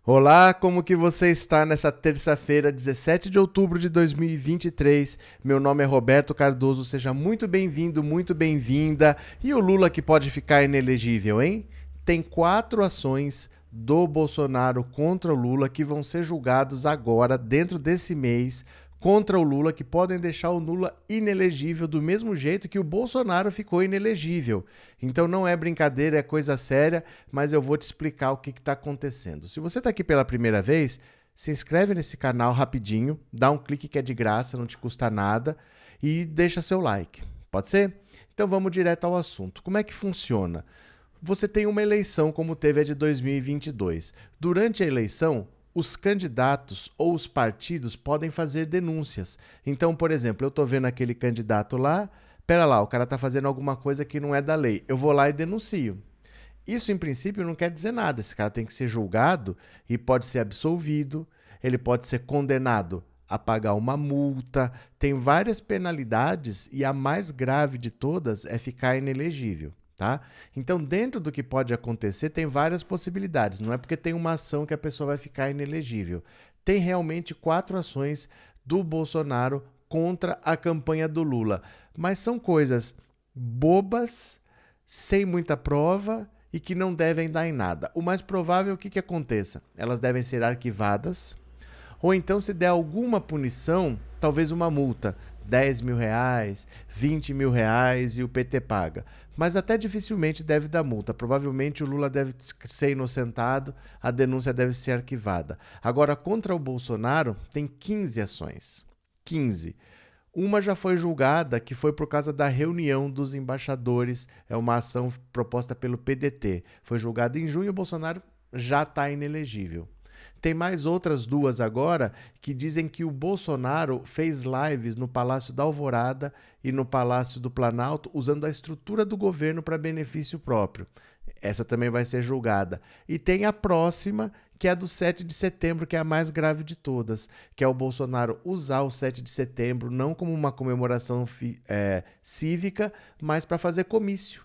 Olá, como que você está nessa terça-feira, 17 de outubro de 2023? Meu nome é Roberto Cardoso, seja muito bem-vindo, muito bem-vinda. E o Lula que pode ficar inelegível, hein? Tem 4 ações do Bolsonaro contra o Lula que vão ser julgados agora, dentro desse mês, contra o Lula, que podem deixar o Lula inelegível do mesmo jeito que o Bolsonaro ficou inelegível. Então não é brincadeira, é coisa séria, mas eu vou te explicar o que está acontecendo. Se você está aqui pela primeira vez, se inscreve nesse canal rapidinho, dá um clique que é de graça, não te custa nada, e deixa seu like. Pode ser? Então vamos direto ao assunto. Como é que funciona? Você tem uma eleição como teve a de 2022. Durante a eleição, os candidatos ou os partidos podem fazer denúncias. Então, por exemplo, eu estou vendo aquele candidato lá, pera lá, o cara está fazendo alguma coisa que não é da lei. Eu vou lá e denuncio. Isso, em princípio, não quer dizer nada. Esse cara tem que ser julgado e pode ser absolvido, ele pode ser condenado a pagar uma multa, tem várias penalidades e a mais grave de todas é ficar inelegível. Tá? Então, dentro do que pode acontecer, tem várias possibilidades. Não é porque tem uma ação que a pessoa vai ficar inelegível. Tem realmente 4 ações do Bolsonaro contra a campanha do Lula. Mas são coisas bobas, sem muita prova e que não devem dar em nada. O mais provável é que aconteça? Elas devem ser arquivadas, ou então, se der alguma punição, talvez uma multa, R$ 10.000, R$ 20.000 e o PT paga. Mas até dificilmente deve dar multa. Provavelmente o Lula deve ser inocentado, a denúncia deve ser arquivada. Agora, contra o Bolsonaro, tem 15 ações. 15. Uma já foi julgada, que foi por causa da reunião dos embaixadores. É uma ação proposta pelo PDT. Foi julgada em junho e o Bolsonaro já está inelegível. Tem mais outras 2 agora que dizem que o Bolsonaro fez lives no Palácio da Alvorada e no Palácio do Planalto usando a estrutura do governo para benefício próprio. Essa também vai ser julgada. E tem a próxima, que é a do 7 de setembro, que é a mais grave de todas, que é o Bolsonaro usar o 7 de setembro não como uma comemoração cívica, mas para fazer comício.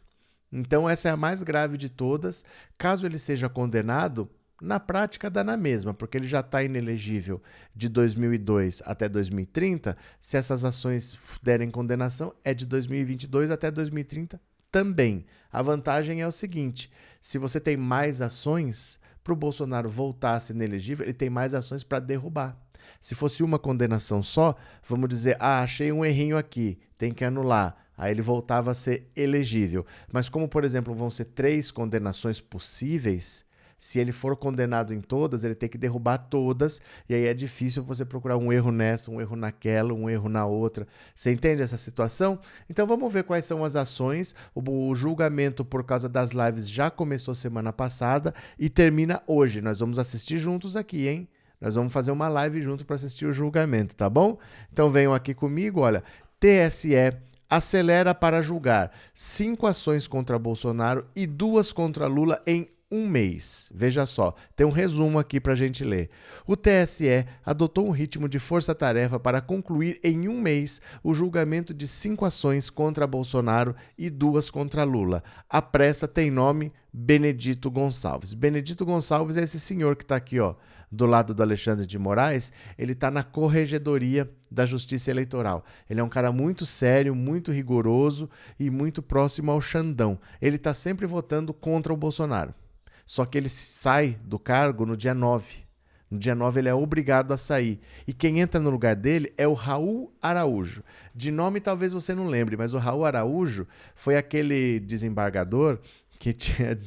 Então essa é a mais grave de todas. Caso ele seja condenado, na prática dá na mesma, porque ele já está inelegível de 2002 até 2030. Se essas ações derem condenação, é de 2022 até 2030 também. A vantagem é o seguinte: se você tem mais ações, para o Bolsonaro voltar a ser inelegível, ele tem mais ações para derrubar. Se fosse uma condenação só, vamos dizer, achei um errinho aqui, tem que anular. Aí ele voltava a ser elegível. Mas como, por exemplo, vão ser 3 condenações possíveis, se ele for condenado em todas, ele tem que derrubar todas, e aí é difícil você procurar um erro nessa, um erro naquela, um erro na outra. Você entende essa situação? Então vamos ver quais são as ações. O julgamento por causa das lives já começou semana passada e termina hoje. Nós vamos assistir juntos aqui, hein? Nós vamos fazer uma live junto para assistir o julgamento, tá bom? Então venham aqui comigo, olha. TSE acelera para julgar 5 ações contra Bolsonaro e 2 contra Lula em um mês. Veja só, tem um resumo aqui para a gente ler. O TSE adotou um ritmo de força-tarefa para concluir em um mês o julgamento de 5 ações contra Bolsonaro e 2 contra Lula. A pressa tem nome Benedito Gonçalves. Benedito Gonçalves é esse senhor que está aqui, ó, do lado do Alexandre de Moraes. Ele está na Corregedoria da Justiça Eleitoral. Ele é um cara muito sério, muito rigoroso e muito próximo ao Xandão. Ele está sempre votando contra o Bolsonaro. Só que ele sai do cargo no dia 9. No dia 9 ele é obrigado a sair. E quem entra no lugar dele é o Raul Araújo. De nome talvez você não lembre, mas o Raul Araújo foi aquele desembargador que tinha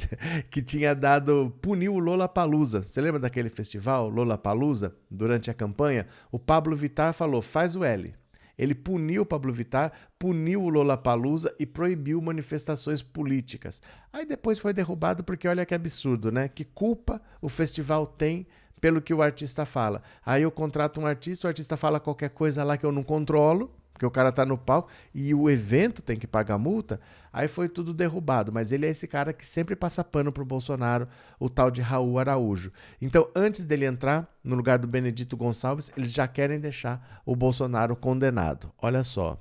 puniu o Lollapalooza. Você lembra daquele festival, Lollapalooza, durante a campanha? O Pablo Vittar falou, faz o L. Ele puniu o Pablo Vittar, puniu o Lollapalooza e proibiu manifestações políticas. Aí depois foi derrubado porque olha que absurdo, né? Que culpa o festival tem pelo que o artista fala? Aí eu contrato um artista, o artista fala qualquer coisa lá que eu não controlo, porque o cara tá no palco e o evento tem que pagar multa. Aí foi tudo derrubado, mas ele é esse cara que sempre passa pano pro Bolsonaro, o tal de Raul Araújo. Então, antes dele entrar no lugar do Benedito Gonçalves, eles já querem deixar o Bolsonaro condenado. Olha só.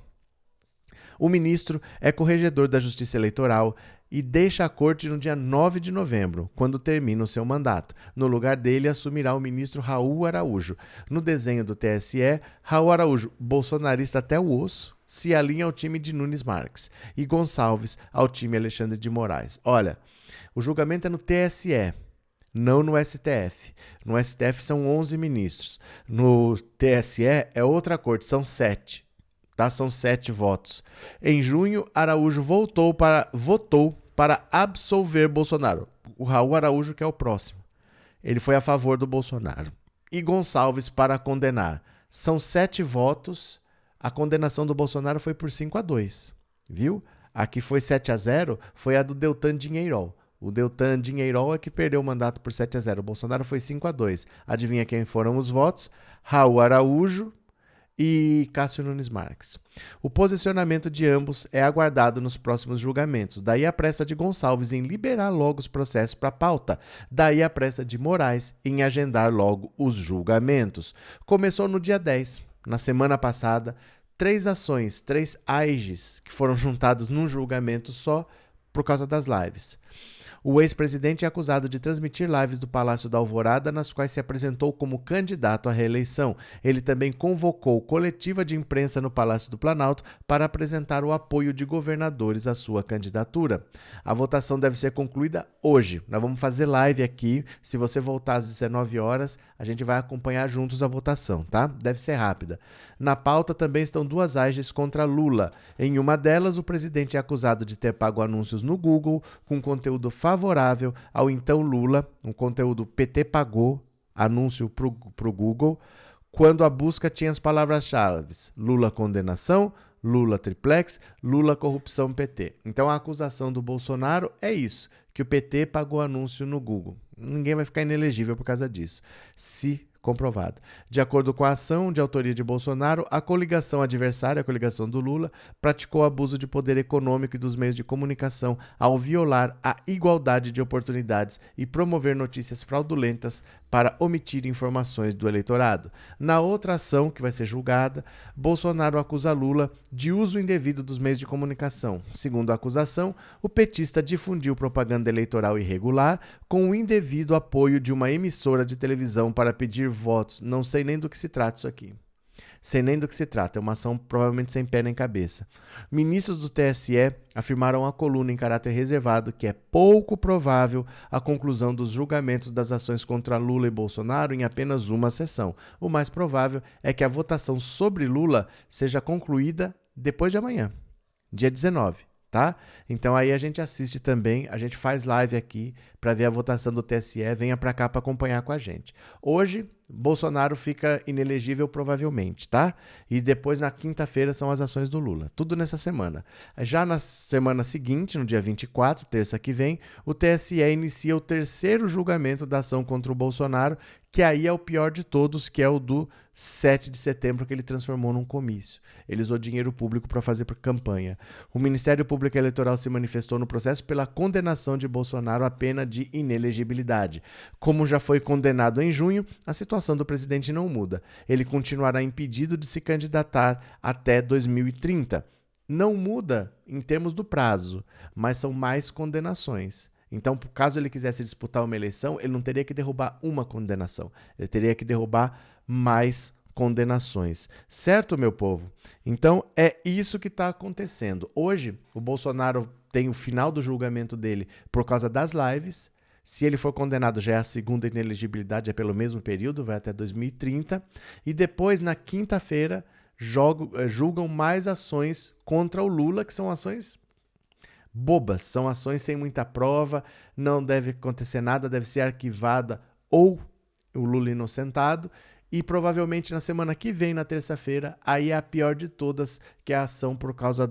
O ministro é corregedor da Justiça Eleitoral, e deixa a corte no dia 9 de novembro, quando termina o seu mandato. No lugar dele, assumirá o ministro Raul Araújo. No desenho do TSE, Raul Araújo, bolsonarista até o osso, se alinha ao time de Nunes Marques e Gonçalves ao time Alexandre de Moraes. Olha, o julgamento é no TSE, não no STF. No STF são 11 ministros. No TSE é outra corte, são 7. Tá? São 7 votos. Em junho, Araújo votou para absolver Bolsonaro. O Raul Araújo, que é o próximo. Ele foi a favor do Bolsonaro. E Gonçalves para condenar. São 7 votos. A condenação do Bolsonaro foi por 5-2. Viu? A que foi 7-0 foi a do Deltan Dinheirol. O Deltan Dinheirol é que perdeu o mandato por 7-0. O Bolsonaro foi 5-2. Adivinha quem foram os votos? Raul Araújo e Cássio Nunes Marques. O posicionamento de ambos é aguardado nos próximos julgamentos. Daí a pressa de Gonçalves em liberar logo os processos para pauta. Daí a pressa de Moraes em agendar logo os julgamentos. Começou no dia 10, na semana passada, 3 ações, 3 AIGs que foram juntados num julgamento só por causa das lives. O ex-presidente é acusado de transmitir lives do Palácio da Alvorada, nas quais se apresentou como candidato à reeleição. Ele também convocou coletiva de imprensa no Palácio do Planalto para apresentar o apoio de governadores à sua candidatura. A votação deve ser concluída hoje. Nós vamos fazer live aqui. Se você voltar às 19 horas, a gente vai acompanhar juntos a votação, tá? Deve ser rápida. Na pauta também estão 2 AIGs contra Lula. Em uma delas, o presidente é acusado de ter pago anúncios no Google com conteúdo favorável ao então Lula, um conteúdo PT pagou, anúncio para o Google, quando a busca tinha as palavras-chave Lula condenação, Lula triplex, Lula corrupção PT. Então a acusação do Bolsonaro é isso, que o PT pagou anúncio no Google. Ninguém vai ficar inelegível por causa disso, se comprovado. De acordo com a ação de autoria de Bolsonaro, a coligação adversária, a coligação do Lula, praticou abuso de poder econômico e dos meios de comunicação ao violar a igualdade de oportunidades e promover notícias fraudulentas para omitir informações do eleitorado. Na outra ação, que vai ser julgada, Bolsonaro acusa Lula de uso indevido dos meios de comunicação. Segundo a acusação, o petista difundiu propaganda eleitoral irregular com o indevido apoio de uma emissora de televisão para pedir votos. Não sei nem do que se trata isso aqui. Sei nem do que se trata, é uma ação provavelmente sem pé nem cabeça. Ministros do TSE afirmaram à coluna em caráter reservado que é pouco provável a conclusão dos julgamentos das ações contra Lula e Bolsonaro em apenas uma sessão. O mais provável é que a votação sobre Lula seja concluída depois de amanhã, dia 19. Tá? Então aí a gente assiste também, a gente faz live aqui para ver a votação do TSE, venha para cá para acompanhar com a gente. Hoje, Bolsonaro fica inelegível provavelmente, tá? E depois na quinta-feira são as ações do Lula, tudo nessa semana. Já na semana seguinte, no dia 24, terça que vem, o TSE inicia o 3º julgamento da ação contra o Bolsonaro, que aí é o pior de todos, que é o do 7 de setembro, que ele transformou num comício. Ele usou dinheiro público para fazer campanha. O Ministério Público Eleitoral se manifestou no processo pela condenação de Bolsonaro à pena de inelegibilidade. Como já foi condenado em junho, a situação do presidente não muda. Ele continuará impedido de se candidatar até 2030. Não muda em termos do prazo, mas são mais condenações. Então, caso ele quisesse disputar uma eleição, ele não teria que derrubar uma condenação. Ele teria que derrubar mais condenações. Certo, meu povo? Então, é isso que está acontecendo. Hoje, o Bolsonaro tem o final do julgamento dele por causa das lives. Se ele for condenado, já é a segunda inelegibilidade, é pelo mesmo período, vai até 2030. E depois, na quinta-feira, julgam mais ações contra o Lula, que são ações bobas, são ações sem muita prova, não deve acontecer nada, deve ser arquivada ou o Lula inocentado, e provavelmente na semana que vem, na terça-feira, aí é a pior de todas, que é a ação por causa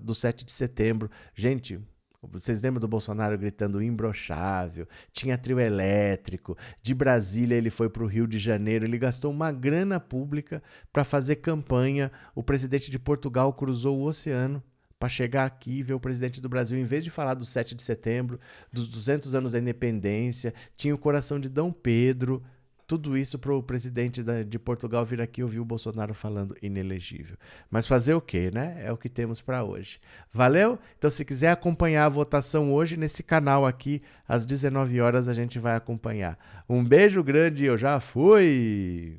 do 7 de setembro. Gente, vocês lembram do Bolsonaro gritando imbrochável, tinha trio elétrico, de Brasília ele foi para o Rio de Janeiro, ele gastou uma grana pública para fazer campanha, o presidente de Portugal cruzou o oceano para chegar aqui e ver o presidente do Brasil, em vez de falar do 7 de setembro, dos 200 anos da independência, tinha o coração de Dom Pedro. tudo isso para o presidente de Portugal vir aqui ouvir o Bolsonaro falando inelegível. Mas fazer o quê, né? É o que temos para hoje. Valeu? Então, se quiser acompanhar a votação hoje nesse canal aqui, às 19 horas a gente vai acompanhar. Um beijo grande e eu já fui!